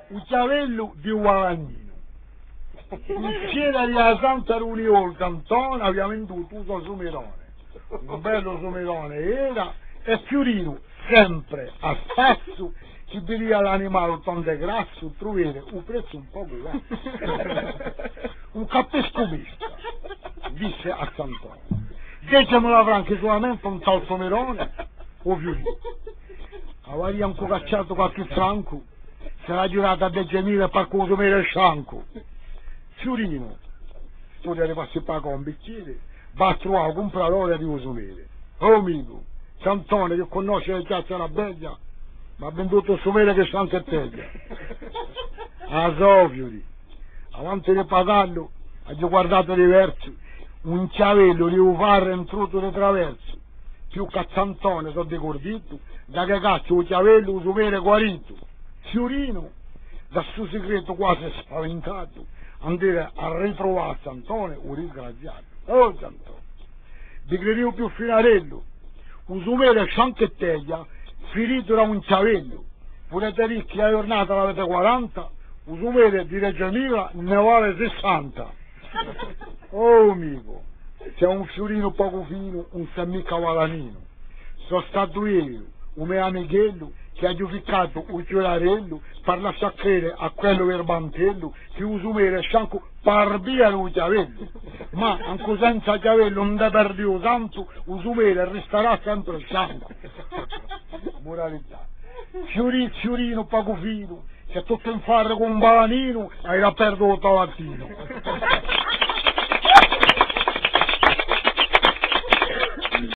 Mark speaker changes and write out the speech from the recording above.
Speaker 1: un chiavello di Guadagnino. Insieme alla Santa Runiol Cantone abbiamo venduto un somerone, un bello somerone era, e Fiorino sempre a spasso ci veniva l'animale tanto grasso, trovare un prezzo un po' buono. Un cappescomista disse a Sant'Antonio: decemelo anche solamente un tal somerone o Fiorino. Aveva ancora cacciato qualche franco, se l'ha girata a 10.000 per consumare il scianco. Fiorino, tu devi passare per un bicchiere, va a trovare un compratore di consumare. Oh amico, Sant'Antonio che conosce le chiazze alla bella, ma ha venduto il somere che sta anche teglia. A Fiori, avanti di pagarlo, ha guardato diverso, un chiavello di fare un trutto di traverso, più che Sant'Antonio sono decordito, da che cazzo un chiavello un somere guarito. Fiorino, dal suo segreto quasi spaventato, andare a ritrovare Sant'Antonio un disgraziato. Oh Sant'Antonio, vi credevo più finarello, un somere scianchetteglia, finito da un chiavello, volete dire che la giornata l'avete 40, un somere di Reggio Emilia ne vale 60. Oh amico, c'è un Fiorino poco fino, un semmica valanino, sono stato io, un mio amichello, che ha giudicato un giorarello per lasciare credere a quello verbantello che un somere scianco per via un chiavello, ma anche senza chiavello non ne perdivo tanto, un somere resterà sempre scianco. Moralità, Fiorino poco fino, che tutto in fare con un balanino hai da perduto lattino.